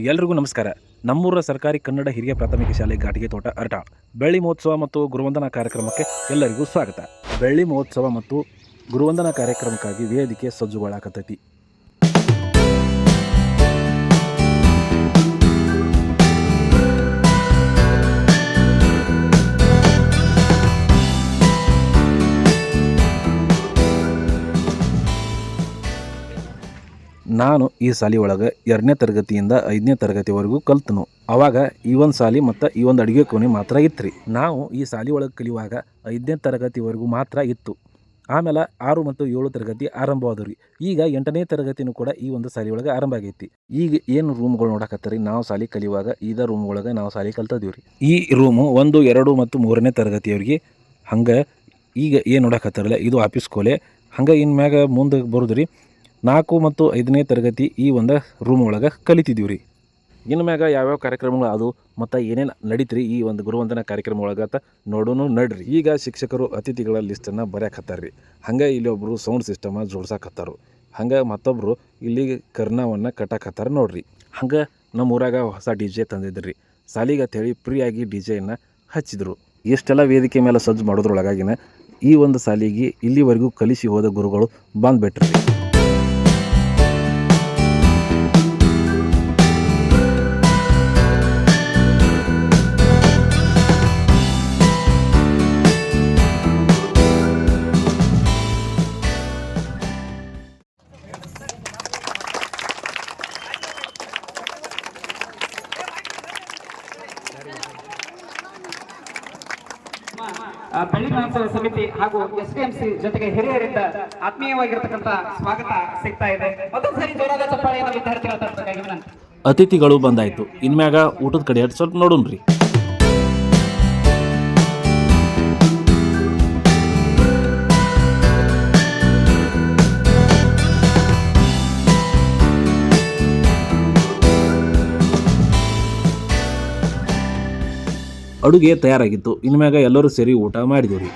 ಎಲ್ರಿಗೂ ನಮಸ್ಕಾರ. ನಮ್ಮೂರ ಸರ್ಕಾರಿ ಕನ್ನಡ ಹಿರಿಯ ಪ್ರಾಥಮಿಕ ಶಾಲೆ ಘಾಟಿಗೆ ತೋಟ ಅರಟಾಳ್ ಬೆಳ್ಳಿ ಮಹೋತ್ಸವ ಮತ್ತು ಗುರುವಂದನಾ ಕಾರ್ಯಕ್ರಮಕ್ಕೆ ಎಲ್ಲರಿಗೂ ಸ್ವಾಗತ. ಬೆಳ್ಳಿ ಮಹೋತ್ಸವ ಮತ್ತು ಗುರುವಂದನಾ ಕಾರ್ಯಕ್ರಮಕ್ಕಾಗಿ ವೇದಿಕೆ ಸಜ್ಜುಗೊಳ್ಳಾಕತ್ತೈತಿ. ನಾನು ಈ ಸಾಲಿ ಒಳಗೆ 2ನೇ ತರಗತಿಯಿಂದ 5ನೇ ತರಗತಿವರೆಗೂ ಕಲ್ತನು. ಅವಾಗ ಈ ಒಂದು ಸಾಲಿ ಮತ್ತು ಈ ಒಂದು ಅಡುಗೆ ಕೋಣೆ ಮಾತ್ರ ಇತ್ತು. ನಾವು ಈ ಸಾಲಿ ಒಳಗೆ ಕಲಿಯುವಾಗ 5ನೇ ತರಗತಿವರೆಗೂ ಮಾತ್ರ ಇತ್ತು. ಆಮೇಲೆ 6 ಮತ್ತು 7 ತರಗತಿ ಆರಂಭವಾದವು. ಈಗ 8ನೇ ತರಗತಿನೂ ಕೂಡ ಈ ಒಂದು ಸಾಲಿ ಒಳಗೆ ಆರಂಭ ಆಗೈತಿ. ಈಗ ಏನು ರೂಮ್ಗಳು ನೋಡಕತ್ತರಿ, ನಾವು ಸಾಲಿ ಕಲಿಯುವಾಗ ಇದ ರೂಮ್ ಒಳಗೆ ನಾವು ಸಾಲಿ ಕಲ್ತಿದ್ದೀವಿ. ಈ ರೂಮು 1, 2 ಮತ್ತು 3ನೇ ತರಗತಿಯವ್ರಿಗೆ. ಹಂಗೆ ಈಗ ಏನು ನೋಡಕತ್ತಾರಲ್ಲ, ಇದು ಆಫೀಸ್ ಕೋಲೆ. ಹಂಗೆ ಇನ್ಮ್ಯಾಗ ಮುಂದೆ ಬರೋದ್ರಿ 4 ಮತ್ತು 5ನೇ ತರಗತಿ ಈ ಒಂದು ರೂಮ್ ಒಳಗೆ ಕಲಿತಿದ್ದೀವಿ ರೀ. ಇನ್ನು ಮ್ಯಾಗ ಯಾವ್ಯಾವ ಕಾರ್ಯಕ್ರಮಗಳು ಅದು ಮತ್ತು ಏನೇನು ನಡೀತ್ರಿ ಈ ಒಂದು ಗುರುವಂದನಾ ಕಾರ್ಯಕ್ರಮ ಒಳಗತ್ತ ನೋಡೋನು ನಡ್ರಿ. ಈಗ ಶಿಕ್ಷಕರು ಅತಿಥಿಗಳ ಲಿಸ್ಟನ್ನು ಬರೆಯಕತ್ತಾರ ರೀ. ಹಂಗೆ ಇಲ್ಲಿ ಒಬ್ಬರು ಸೌಂಡ್ ಸಿಸ್ಟಮ ಜೋಡ್ಸಕತ್ತಾರು. ಹಂಗೆ ಮತ್ತೊಬ್ಬರು ಇಲ್ಲಿ ಕರ್ಣವನ್ನು ಕಟ್ಟಕತ್ತಾರ ನೋಡ್ರಿ. ಹಂಗೆ ನಮ್ಮ ಊರಾಗ ಹೊಸ DJ ತಂದಿದ್ರಿ. ಸಾಲಿಗೆ ಅಂತೇಳಿ ಫ್ರೀಯಾಗಿ DJಯನ್ನು ಹಚ್ಚಿದ್ರು. ಇಷ್ಟೆಲ್ಲ ವೇದಿಕೆ ಮೇಲೆ ಸಜ್ಜು ಮಾಡೋದ್ರೊಳಗಾಗಿನ ಈ ಒಂದು ಸಾಲಿಗೆ ಇಲ್ಲಿವರೆಗೂ ಕಲಿಸಿ ಹೋದ ಗುರುಗಳು ಬಂದ್ಬಿಟ್ರಿ. ಬೆಳ್ಳಿ ಮಹೋತ್ಸವ ಸಮಿತಿ ಹಾಗೂ SPMC ಜೊತೆಗೆ ಹಿರಿಯರಿಂದ ಆತ್ಮೀಯವಾಗಿರತಕ್ಕಂತ ಸ್ವಾಗತ ಸಿಗ್ತಾ ಇದೆ. ಮತ್ತೊಂದು ಸರಿ ಜೋರಾದ ಚಪ್ಪಾಳೆಯನ್ನು ವಿದ್ಯಾರ್ಥಿಗಳ ತರಬೇಕಾಗಿ ವಿನಂತಿ. ಅತಿಥಿಗಳು ಬಂದಾಯ್ತು. ಇನ್ಮ್ಯಾಗ ಊಟದ ಕಡೆ ಸ್ವಲ್ಪ ನೋಡೋಣ್ರಿ. ಅಡುಗೆ ತಯಾರಾಗಿತ್ತು. ಇನ್ಮ್ಯಾಗ ಎಲ್ಲರೂ ಸೇರಿ ಊಟ ಮಾಡಿದ್ವಿ ರೀ.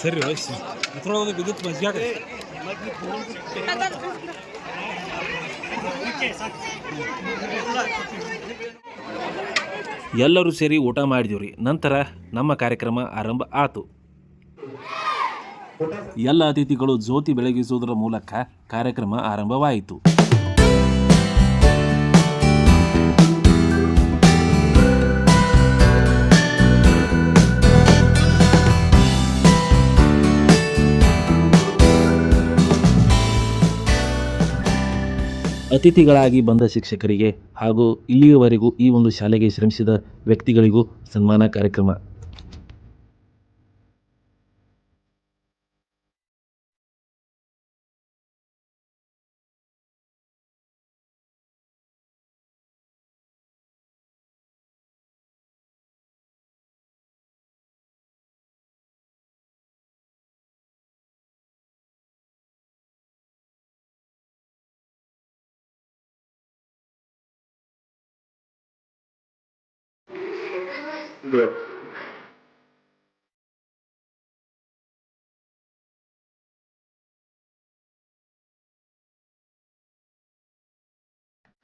ಸರಿ ವಯಸ್ಸು ಅದ್ರೊಳಗೆ ವಿದ್ಯುತ್ ಮಜ್ಜಿಗೆ ಎಲ್ಲರೂ ಸೇರಿ ಊಟ ಮಾಡಿದೀವಿ ರೀ. ನಂತರ ನಮ್ಮ ಕಾರ್ಯಕ್ರಮ ಆರಂಭ ಆತು. ಎಲ್ಲ ಅತಿಥಿಗಳು ಜ್ಯೋತಿ ಬೆಳಗಿಸುವುದರ ಮೂಲಕ ಕಾರ್ಯಕ್ರಮ ಆರಂಭವಾಯಿತು. ಅತಿಥಿಗಳಾಗಿ ಬಂದ ಶಿಕ್ಷಕರಿಗೆ ಹಾಗೂ ಇಲ್ಲಿಯವರೆಗೂ ಈ ಒಂದು ಶಾಲೆಗೆ ಶ್ರಮಿಸಿದ ವ್ಯಕ್ತಿಗಳಿಗೂ ಸನ್ಮಾನ ಕಾರ್ಯಕ್ರಮ.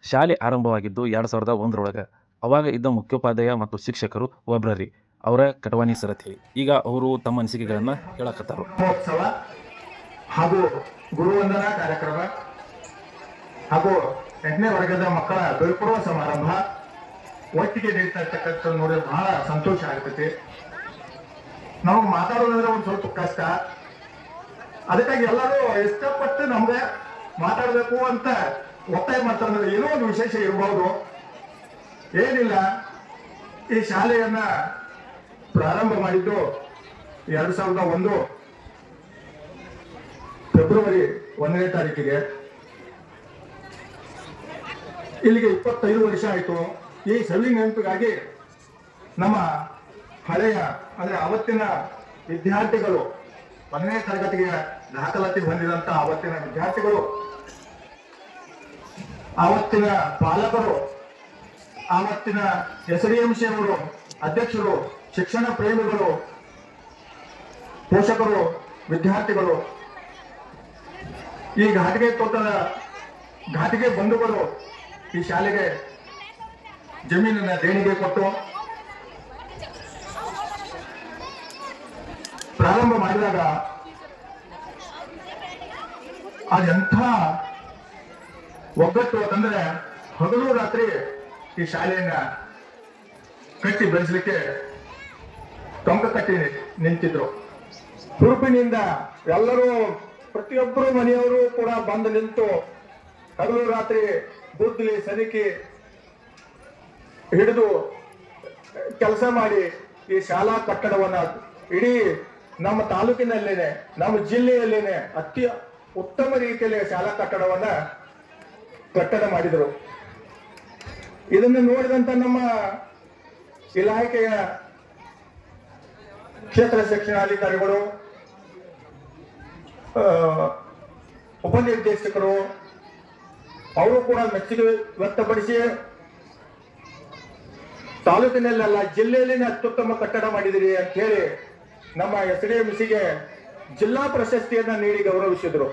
ಶಾಲೆ ಆರಂಭವಾಗಿದ್ದು 2001 ಅವಾಗ ಇದ್ದ ಮುಖ್ಯೋಪಾಧ್ಯಾಯ ಮತ್ತು ಶಿಕ್ಷಕರು ಒಬ್ರರಿ, ಅವರ ಕಟವಾನಿ ಸರ್ ಅಂತ ಹೇಳಿ. ಈಗ ಅವರು ತಮ್ಮ ಅನಿಸಿಕೆಗಳನ್ನ ಹೇಳಕತ್ತಾರು. ಮಹೋತ್ಸವ ಹಾಗೂ ಗುರುವಂದನಾ ಕಾರ್ಯಕ್ರಮ ಹಾಗೂ 8ನೇ ವರ್ಗದ ಮಕ್ಕಳ ಬೀಳ್ಕೊಡುವ ಸಮಾರಂಭ ಒಟ್ಟಿಗೆ ನಡೀತಾ ಇರ್ತಕ್ಕಂಥ ನೋಡಿ ಬಹಳ ಸಂತೋಷ ಆಗ್ತೈತಿ. ನಾವು ಮಾತಾಡೋದಂದ್ರೆ ಒಂದು ಸ್ವಲ್ಪ ಕಷ್ಟ. ಅದಕ್ಕಾಗಿ ಎಲ್ಲರೂ ಇಷ್ಟಪಟ್ಟು ನಮ್ಗೆ ಮಾತಾಡಬೇಕು ಅಂತ ಒತ್ತಾಯ ಮಾಡ್ತಾರೆ. ಏನೋ ಒಂದು ವಿಶೇಷ ಇರಬಹುದು, ಏನಿಲ್ಲ. ಈ ಶಾಲೆಯನ್ನ ಪ್ರಾರಂಭ ಮಾಡಿದ್ದು 2001 ಫೆಬ್ರವರಿ 1ನೇ ತಾರೀಕಿಗೆ. ಇಲ್ಲಿಗೆ 25 ವರ್ಷ ಆಯಿತು. ಈ ಸವಿ ನೆನಪಿಗಾಗಿ ನಮ್ಮ ಹಳೆಯ ಅಂದ್ರೆ ಅವತ್ತಿನ ವಿದ್ಯಾರ್ಥಿಗಳು 1ನೇ ತರಗತಿಗೆ ದಾಖಲಾತಿ ಹೊಂದಿದಂತ ಅವತ್ತಿನ ವಿದ್ಯಾರ್ಥಿಗಳು ಆವತ್ತಿನ ಪಾಲಕರು, ಆವತ್ತಿನ SDMC ಅವರು, ಅಧ್ಯಕ್ಷರು, ಶಿಕ್ಷಣ ಪ್ರೇಮಿಗಳು, ಪೋಷಕರು, ವಿದ್ಯಾರ್ಥಿಗಳು, ಈ ಘಾಟಿಗೆ ತೋಟದ ಘಾಟಿಗೆ ಬಂಧುಗಳು ಈ ಶಾಲೆಗೆ ಜಮೀನನ್ನ ದೇಣಿಗೆ ಕೊಟ್ಟು ಪ್ರಾರಂಭ ಮಾಡಿದಾಗ ಅದೆಂಥ ಒಗ್ಗಟ್ಟು ಅಂತಂದ್ರೆ ಹಗಲು ರಾತ್ರಿ ಈ ಶಾಲೆಯನ್ನ ಕಟ್ಟಿ ಬೆಳೆಸಲಿಕ್ಕೆ ಟೊಂಕ ಕಟ್ಟಿ ನಿಂತಿದ್ರು. ಹುರುಪಿನಿಂದ ಎಲ್ಲರೂ, ಪ್ರತಿಯೊಬ್ಬರು ಮನೆಯವರು ಕೂಡ ಬಂದು ನಿಂತು ಹಗಲು ರಾತ್ರಿ ಗುದ್ದಲಿ ಸರಿಕಿ ಹಿಡಿದು ಕೆಲಸ ಮಾಡಿ ಈ ಶಾಲಾ ಕಟ್ಟಡವನ್ನ ಇಡೀ ನಮ್ಮ ತಾಲೂಕಿನಲ್ಲೇನೆ, ನಮ್ಮ ಜಿಲ್ಲೆಯಲ್ಲೇನೆ ಅತಿ ಉತ್ತಮ ರೀತಿಯಲ್ಲಿ ಶಾಲಾ ಕಟ್ಟಡ ಮಾಡಿದರು. ಇದನ್ನು ನೋಡಿದಂತ ನಮ್ಮ ಇಲಾಖೆಯ ಕ್ಷೇತ್ರ ಶಿಕ್ಷಣಾಧಿಕಾರಿಗಳು, ಉಪನಿರ್ದೇಶಕರು ಅವರು ಕೂಡ ಮೆಚ್ಚುಗೆ ವ್ಯಕ್ತಪಡಿಸಿ ತಾಲೂಕಿನಲ್ಲೆಲ್ಲ ಜಿಲ್ಲೆಯಲ್ಲಿ ಅತ್ಯುತ್ತಮ ಕಟ್ಟಡ ಮಾಡಿದಿರಿ ಅಂತ ಹೇಳಿ ನಮ್ಮ SDMCಗೆ ಜಿಲ್ಲಾ ಪ್ರಶಸ್ತಿಯನ್ನ ನೀಡಿ ಗೌರವಿಸಿದ್ರು.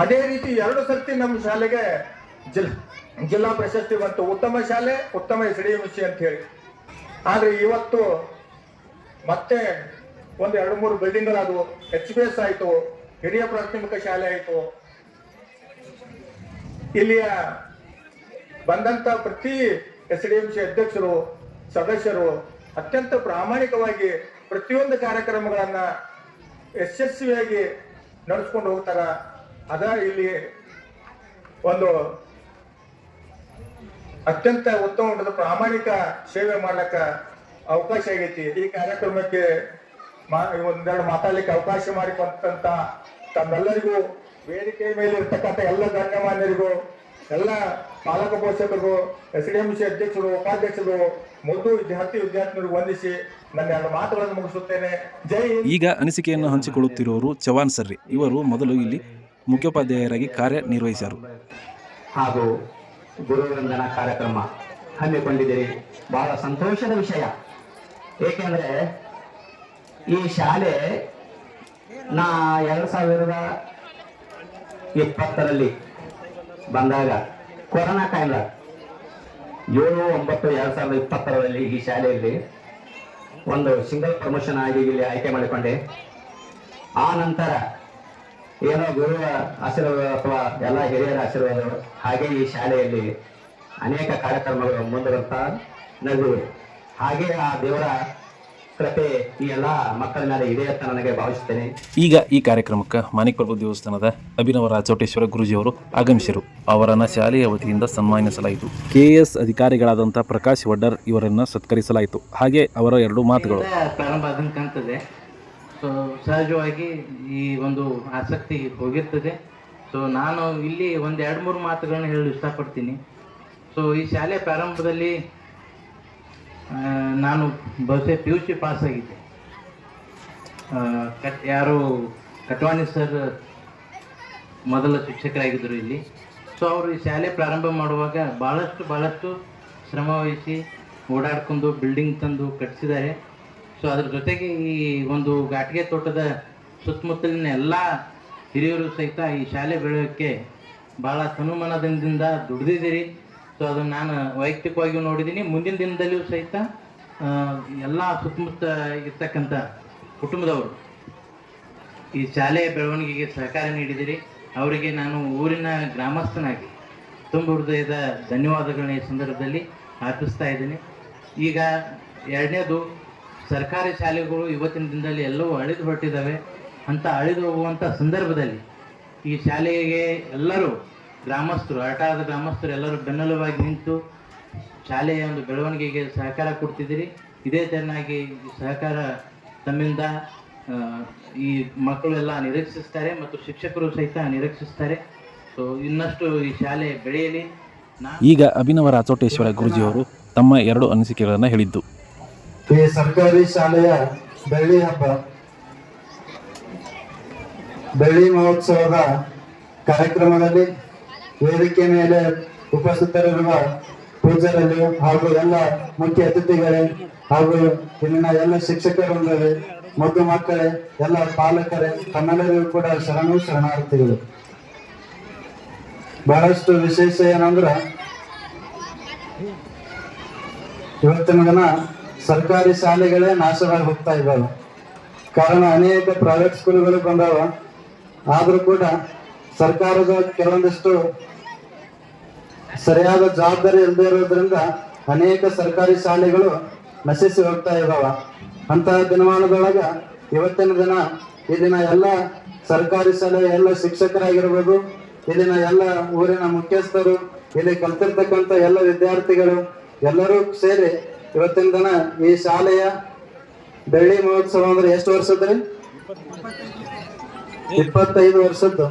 ಅದೇ ರೀತಿ 2 ಸರ್ತಿ ನಮ್ಮ ಶಾಲೆಗೆ ಜಿಲ್ಲಾ ಪ್ರಶಸ್ತಿ ಬಂತು, ಉತ್ತಮ ಶಾಲೆ, ಉತ್ತಮ SDMC ಅಂತ ಹೇಳಿ. ಆದ್ರೆ ಇವತ್ತು ಮತ್ತೆ ಒಂದು 2-3 ಬಿಲ್ಡಿಂಗ್ಗಳಾದವು, HBS ಆಯ್ತು, ಹಿರಿಯ ಪ್ರಾಥಮಿಕ ಶಾಲೆ ಆಯ್ತು. ಇಲ್ಲಿಯ ಬಂದಂತ ಪ್ರತಿ SDMC ಅಧ್ಯಕ್ಷರು, ಸದಸ್ಯರು ಅತ್ಯಂತ ಪ್ರಾಮಾಣಿಕವಾಗಿ ಪ್ರತಿಯೊಂದು ಕಾರ್ಯಕ್ರಮಗಳನ್ನ ಯಶಸ್ವಿಯಾಗಿ ನಡೆಸ್ಕೊಂಡು ಹೋಗ್ತಾರ. ಅದ ಇಲ್ಲಿ ಒಂದು ಅತ್ಯಂತ ಉತ್ತಮ ಪ್ರಾಮಾಣಿಕ ಸೇವೆ ಮಾಡ್ಲಿಕ್ಕ ಅವಕಾಶ ಆಗೈತಿ. ಈ ಕಾರ್ಯಕ್ರಮಕ್ಕೆ ಒಂದೆರಡು ಮಾತಾಡ್ಲಿಕ್ಕೆ ಅವಕಾಶ ಮಾಡಿಕೊಟ್ಟಂತ ತಮ್ಮೆಲ್ಲರಿಗೂ, ವೇದಿಕೆ ಮೇಲೆ ಇರ್ತಕ್ಕಂಥ ಎಲ್ಲ ಗಣ್ಯಮಾನ್ಯರಿಗೂ, ಎಲ್ಲ ಪಾಲಕ ಪೋಷಕರಿಗೂ, SDMC ಅಧ್ಯಕ್ಷರು, ಉಪಾಧ್ಯಕ್ಷರು, ಮೊದಲು ವಿದ್ಯಾರ್ಥಿನಿಯರಿಗೆ ವಂದಿಸಿ ನನ್ನ 2 ಮಾತುಗಳನ್ನು ಮುಗಿಸುತ್ತೇನೆ. ಜೈ ಹಿಂದ್. ಈಗ ಅನಿಸಿಕೆಯನ್ನು ಹಂಚಿಕೊಳ್ಳುತ್ತಿರುವವರು ಚವಾನ್ ಸರ್ರಿ. ಇವರು ಮೊದಲು ಇಲ್ಲಿ ಮುಖ್ಯೋಪಾಧ್ಯಾಯರಾಗಿ ಕಾರ್ಯನಿರ್ವಹಿಸಿದರು. ಹಾಗೂ ಗುರುವಂದನಾ ಕಾರ್ಯಕ್ರಮ ಹಮ್ಮಿಕೊಂಡಿದ್ದೀರಿ. ಬಹಳ ಸಂತೋಷದ ವಿಷಯ. ಏಕೆಂದ್ರೆ ಈ ಶಾಲೆ ನಾ 2020ರಲ್ಲಿ ಬಂದಾಗ ಕೊರೋನಾ ಟೈಮ್ದಾಗ 7/9/2020ರಲ್ಲಿ ಈ ಶಾಲೆಯಲ್ಲಿ ಒಂದು ಸಿಂಗಲ್ ಪ್ರಮೋಷನ್ ಆಗಿ ಇಲ್ಲಿ ಆಯ್ಕೆ ಮಾಡಿಕೊಂಡೆ. ಆ ನಂತರ ಏನೋ ಗುರುವ ಆಶೀರ್ವಾದ ಅಥವಾ ಎಲ್ಲ ಹಿರಿಯರ ಆಶೀರ್ವಾದ, ಹಾಗೆ ಈ ಶಾಲೆಯಲ್ಲಿ ಅನೇಕ ಕಾರ್ಯಕ್ರಮಗಳು ಮುಂದುವರ್ತಾ ನಡೆದಿವೆ. ಹಾಗೆ ಆ ದೇವರ ಕೃಪೆ ಈ ಎಲ್ಲ ಮಕ್ಕಳ ಮೇಲೆ ಇದೆ ಅಂತ ನನಗೆ ಭಾವಿಸುತ್ತೇನೆ. ಈಗ ಈ ಕಾರ್ಯಕ್ರಮಕ್ಕೆ ಮಾಣಿಕ್ಯಪ್ರಭು ದೇವಸ್ಥಾನದ ಅಭಿನವ ರಾಜೋಟೇಶ್ವರ ಗುರುಜಿಯವರು ಆಗಮಿಸಿದರು. ಅವರನ್ನು ಶಾಲೆಯ ವತಿಯಿಂದ ಸನ್ಮಾನಿಸಲಾಯಿತು. KS ಅಧಿಕಾರಿಗಳಾದಂಥ ಪ್ರಕಾಶ್ ವಡ್ಡರ್ ಇವರನ್ನು ಸತ್ಕರಿಸಲಾಯಿತು. ಹಾಗೆ ಅವರ 2 ಮಾತುಗಳು. ಪ್ರಾರಂಭ ಆದಂಗೆ ಕಾಣ್ತದೆ. ಸೊ ಸಹಜವಾಗಿ ಈ ಒಂದು ಆಸಕ್ತಿ ಹೋಗಿರ್ತದೆ. ಸೊ ನಾನು ಇಲ್ಲಿ ಒಂದು 2-3 ಮಾತುಗಳನ್ನ ಹೇಳಲು ಇಷ್ಟಪಡ್ತೀನಿ. ಸೊ ಈ ಶಾಲೆ ಪ್ರಾರಂಭದಲ್ಲಿ ನಾನು ಬಹುಶಃ PUC ಪಾಸ್ ಆಗಿದ್ದೆ. ಯಾರು ಕಟ್ವಾಣಿ ಸರ್ ಮೊದಲ ಶಿಕ್ಷಕರಾಗಿದ್ದರು ಇಲ್ಲಿ. ಸೊ ಅವರು ಈ ಶಾಲೆ ಪ್ರಾರಂಭ ಮಾಡುವಾಗ ಭಾಳಷ್ಟು ಶ್ರಮ ವಹಿಸಿ ಓಡಾಡ್ಕೊಂಡು ಬಿಲ್ಡಿಂಗ್ ತಂದು ಕಟ್ಟಿಸಿದ್ದಾರೆ. ಸೊ ಅದ್ರ ಜೊತೆಗೆ ಈ ಒಂದು ಘಾಟಿಗೆ ತೋಟದ ಸುತ್ತಮುತ್ತಲಿನ ಎಲ್ಲ ಹಿರಿಯರು ಸಹಿತ ಈ ಶಾಲೆ ಬೆಳೆಯೋಕ್ಕೆ ಭಾಳ ತನುಮನದಿಂದ ದುಡಿದಿದ್ದೀರಿ. ಸೊ ಅದನ್ನು ನಾನು ವೈಯಕ್ತಿಕವಾಗಿ ನೋಡಿದ್ದೀನಿ. ಮುಂದಿನ ದಿನದಲ್ಲಿಯೂ ಸಹಿತ ಎಲ್ಲ ಸುತ್ತಮುತ್ತ ಇರ್ತಕ್ಕಂಥ ಕುಟುಂಬದವರು ಈ ಶಾಲೆಯ ಬೆಳವಣಿಗೆಗೆ ಸಹಕಾರ ನೀಡಿದಿರಿ. ಅವರಿಗೆ ನಾನು ಊರಿನ ಗ್ರಾಮಸ್ಥನಾಗಿ ತುಂಬ ಹೃದಯದ ಧನ್ಯವಾದಗಳನ್ನ ಈ ಸಂದರ್ಭದಲ್ಲಿ ಅರ್ಪಿಸ್ತಾ ಇದ್ದೀನಿ. ಈಗ 2ನೇದು, ಸರ್ಕಾರಿ ಶಾಲೆಗಳು ಇವತ್ತಿನ ದಿನದಲ್ಲಿ ಎಲ್ಲವೂ ಅಳಿದು ಹೊರಟಿದ್ದಾವೆ. ಅಂತ ಅಳಿದು ಹೋಗುವಂಥ ಸಂದರ್ಭದಲ್ಲಿ ಈ ಶಾಲೆಗೆ ಎಲ್ಲರೂ ಗ್ರಾಮಸ್ಥರು, ಆಟದ ಗ್ರಾಮಸ್ಥರು ಎಲ್ಲರೂ ಬೆನ್ನೆಲುಬಾಗಿ ನಿಂತು ಶಾಲೆಯ ಒಂದು ಬೆಳವಣಿಗೆಗೆ ಸಹಕಾರ ಕೊಡ್ತಿದ್ದೀರಿ. ಇದೇ ತೆರನಾಗಿ ಸಹಕಾರ ತಮ್ಮಿಂದ ಈ ಮಕ್ಕಳೆಲ್ಲ ನಿರೀಕ್ಷಿಸ್ತಾರೆ ಮತ್ತು ಶಿಕ್ಷಕರು ಸಹಿತ ನಿರೀಕ್ಷಿಸ್ತಾರೆ. ಸೊ ಇನ್ನಷ್ಟು ಈ ಶಾಲೆ ಬೆಳೆಯಲಿ. ಈಗ ಅಭಿನವ ರಾಚೋಟೇಶ್ವರ ಗುರುಜಿಯವರು ತಮ್ಮ 2 ಅನಿಸಿಕೆಗಳನ್ನು ಹೇಳಿದ್ದು. ಈ ಸರ್ಕಾರಿ ಶಾಲೆಯ ಬೆಳ್ಳಿ ಹಬ್ಬ, ಬೆಳ್ಳಿ ಮಹೋತ್ಸವದ ಕಾರ್ಯಕ್ರಮದಲ್ಲಿ ವೇದಿಕೆ ಮೇಲೆ ಉಪಸ್ಥಿತರಿರುವ ಪೂಜ್ಯರಲ್ಲಿ ಹಾಗೂ ಎಲ್ಲ ಮುಖ್ಯ ಅತಿಥಿಗಳೇ ಹಾಗೂ ಇಲ್ಲಿನ ಎಲ್ಲ ಶಿಕ್ಷಕರೊಂದಿಗೆ ಮದ್ದು ಮಕ್ಕಳೇ ಎಲ್ಲ ಪಾಲಕರೇ ತಮ್ಮೆಲ್ಲರಿಗೂ ಕೂಡ ಶರಣಾರ್ಥಿಗಳು. ಬಹಳಷ್ಟು ವಿಶೇಷ ಏನಂದ್ರ ಇವತ್ತಿನ ದಿನ ಸರ್ಕಾರಿ ಶಾಲೆಗಳೇ ನಾಶವಾಗಿ ಹೋಗ್ತಾ ಇದ್ದಾವೆ. ಕಾರಣ ಅನೇಕ ಪ್ರೈವೇಟ್ ಸ್ಕೂಲ್ಗಳು ಬಂದಾವ. ಆದ್ರೂ ಕೂಡ ಸರ್ಕಾರದ ಕೆಲವೊಂದಿಷ್ಟು ಸರಿಯಾದ ಜವಾಬ್ದಾರಿ ಇಲ್ಲದೆ ಇರೋದ್ರಿಂದ ಅನೇಕ ಸರ್ಕಾರಿ ಶಾಲೆಗಳು ನಶಿಸಿ ಹೋಗ್ತಾ ಇದ್ದಾವ. ಅಂತಹ ದಿನಮಾನದೊಳಗ ಇವತ್ತಿನ ದಿನ ಇಲ್ಲಿನ ಎಲ್ಲ ಸರ್ಕಾರಿ ಶಾಲೆಯ ಎಲ್ಲ ಶಿಕ್ಷಕರಾಗಿರ್ಬೋದು, ಇಲ್ಲಿನ ಎಲ್ಲ ಊರಿನ ಮುಖ್ಯಸ್ಥರು, ಇಲ್ಲಿ ಕಲ್ತಿರ್ತಕ್ಕಂಥ ಎಲ್ಲ ವಿದ್ಯಾರ್ಥಿಗಳು ಎಲ್ಲರೂ ಸೇರಿ ಇವತ್ತಿನ ದಿನ ಈ ಶಾಲೆಯ ಬೆಳ್ಳಿ ಮಹೋತ್ಸವ ಅಂದ್ರೆ ಎಷ್ಟು ವರ್ಷದ್ರಿ? 25 ವರ್ಷದ್ದು.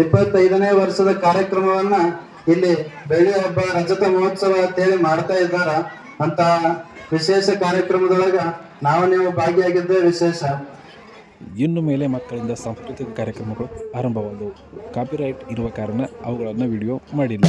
25ನೇ ವರ್ಷದ ಕಾರ್ಯಕ್ರಮವನ್ನ ಇಲ್ಲಿ ಬೆಳ್ಳಿ ಹಬ್ಬ ರಜತ ಮಹೋತ್ಸವ ಅಂತೇಳಿ ಮಾಡ್ತಾ ಇದ್ದಾರ. ಅಂತ ವಿಶೇಷ ಕಾರ್ಯಕ್ರಮದೊಳಗ ನೀವು ಭಾಗಿಯಾಗಿದ್ದೇ ವಿಶೇಷ. ಇನ್ನು ಮೇಲೆ ಮಕ್ಕಳಿಂದ ಸಾಂಸ್ಕೃತಿಕ ಕಾರ್ಯಕ್ರಮಗಳು ಆರಂಭವಾದವು. ಕಾಪಿರೈಟ್ ಇರುವ ಕಾರಣ ಅವುಗಳನ್ನು ವಿಡಿಯೋ ಮಾಡಿಲ್ಲ.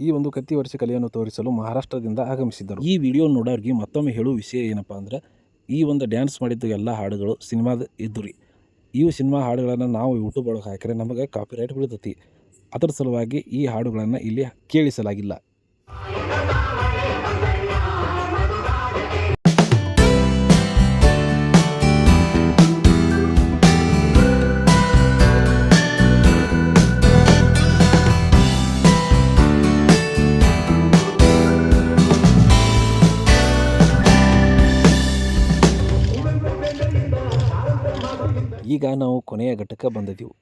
ಈ ಒಂದು ಕತ್ತಿ ವರ್ಷ ಕಲೆಯನ್ನು ತೋರಿಸಲು ಮಹಾರಾಷ್ಟ್ರದಿಂದ ಆಗಮಿಸಿದ್ದರು. ಈ ವಿಡಿಯೋ ನೋಡೋರಿಗೆ ಮತ್ತೊಮ್ಮೆ ಹೇಳುವ ವಿಷಯ ಏನಪ್ಪ ಅಂದ್ರೆ, ಈ ಒಂದು ಡ್ಯಾನ್ಸ್ ಮಾಡಿದ್ದು ಎಲ್ಲ ಹಾಡುಗಳು ಸಿನಿಮಾದ ಇದ್ದು ರೀ. ಈ ಸಿನಿಮಾ ಹಾಡುಗಳನ್ನು ನಾವು ಯೂಟ್ಯೂಬ್ ಒಳಗೆ ಹಾಕಿದ್ರೆ ನಮಗೆ ಕಾಪಿರೈಟ್ ಬೀಳ್ತೈತಿ. ಅದರ ಸಲುವಾಗಿ ಈ ಹಾಡುಗಳನ್ನು ಇಲ್ಲಿ ಕೇಳಿಸಲಾಗಿಲ್ಲ. ಈಗ ನಾವು ಕೊನೆಯ ಘಟ್ಟಕ್ಕೆ ಬಂದಿದ್ದೀವಿ.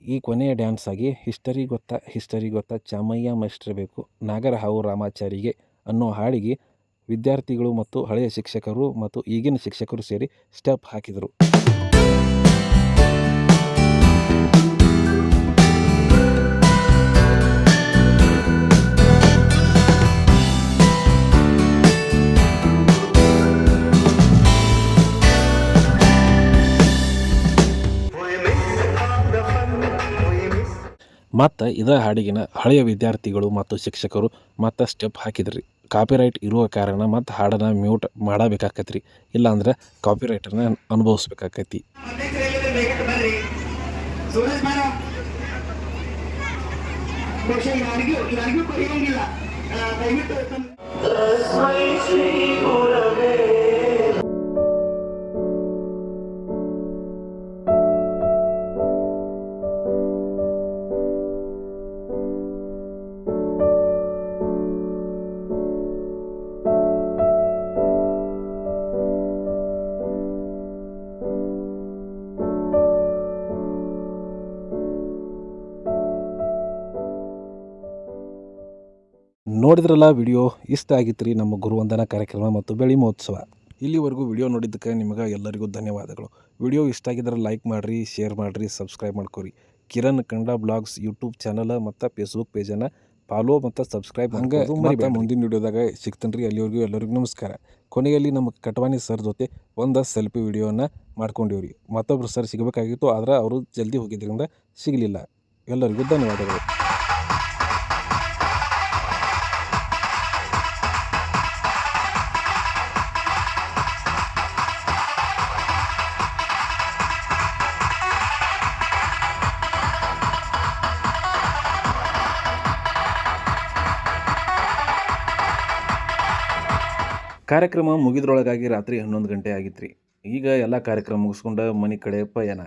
ಈ ಕೊನೆಯ ಡ್ಯಾನ್ಸ್ ಆಗಿ ಹಿಸ್ಟರಿ ಗೊತ್ತಾ ಚಾಮಯ್ಯ ಮೇಷ್ಟ್ರೆ ಬೇಕು ನಾಗರ ಹಾವು ರಾಮಾಚಾರಿಗೆ ಅನ್ನೋ ಹಾಡಿಗೆ ವಿದ್ಯಾರ್ಥಿಗಳು ಮತ್ತು ಹಳೆಯ ಶಿಕ್ಷಕರು ಮತ್ತು ಈಗಿನ ಶಿಕ್ಷಕರು ಸೇರಿ ಸ್ಟೆಪ್ ಹಾಕಿದರು. ಮತ್ತು ಇದೇ ಹಾಡಿಗಿನ ಹಳೆಯ ವಿದ್ಯಾರ್ಥಿಗಳು ಮತ್ತು ಶಿಕ್ಷಕರು ಮತ್ತು ಸ್ಟೆಪ್ ಹಾಕಿದ್ರಿ. ಕಾಪಿರೈಟ್ ಇರುವ ಕಾರಣ ಮತ್ತು ಹಾಡನ್ನು ಮ್ಯೂಟ್ ಮಾಡಬೇಕಾಕತ್ರಿ, ಇಲ್ಲಾಂದ್ರೆ ಕಾಪಿರೈಟನ್ನು ಅನುಭವಿಸ್ಬೇಕಾಕೈತಿ. ನೋಡಿದ್ರಲ್ಲ ವಿಡಿಯೋ, ಇಷ್ಟ ಆಗಿತ್ತು ರೀ ನಮ್ಮ ಗುರುವಂದನಾ ಕಾರ್ಯಕ್ರಮ ಮತ್ತು ಬೆಳ್ಳಿ ಮಹೋತ್ಸವ. ಇಲ್ಲಿವರೆಗೂ ವಿಡಿಯೋ ನೋಡಿದ್ದಕ್ಕೆ ನಿಮಗೆ ಎಲ್ಲರಿಗೂ ಧನ್ಯವಾದಗಳು. ವಿಡಿಯೋ ಇಷ್ಟ ಆಗಿದ್ರೆ ಲೈಕ್ ಮಾಡಿರಿ, ಶೇರ್ ಮಾಡಿರಿ, ಸಬ್ಸ್ಕ್ರೈಬ್ ಮಾಡ್ಕೊರಿ. Kiran Kannada blogs YouTube channel ಮತ್ತು ಫೇಸ್ಬುಕ್ ಪೇಜನ್ನು ಫಾಲೋ ಮತ್ತು ಸಬ್ಸ್ಕ್ರೈಬ್ ಹಂಗೆ ಮತ್ತು ಮುಂದಿನ ವಿಡಿಯೋದಾಗ ಸಿಗ್ತಾನೆ ರೀ. ಅಲ್ಲಿವರೆಗೂ ಎಲ್ಲರಿಗೂ ನಮಸ್ಕಾರ. ಕೊನೆಯಲ್ಲಿ ನಮ್ಮ ಕಟವಾನಿ ಸರ್ ಜೊತೆ ಒಂದು ಸೆಲ್ಫಿ ವಿಡಿಯೋನ ಮಾಡ್ಕೊಂಡಿವ್ರಿ. ಮತ್ತೊಬ್ರು ಸರ್ ಸಿಗಬೇಕಾಗಿತ್ತು, ಆದ್ರೆ ಅವರು ಜಲ್ದಿ ಹೋಗಿದ್ದರಿಂದ ಸಿಗಲಿಲ್ಲ. ಎಲ್ಲರಿಗೂ ಧನ್ಯವಾದಗಳು. ಕಾರ್ಯಕ್ರಮ ಮುಗಿದ್ರೊಳಗಾಗಿ ರಾತ್ರಿ 11 ಗಂಟೆ ಆಗಿತ್ತು ರೀ. ಈಗ ಎಲ್ಲ ಕಾರ್ಯಕ್ರಮ ಮುಗಿಸ್ಕೊಂಡು ಮನೆ ಕಡೆ ಪಯಣ.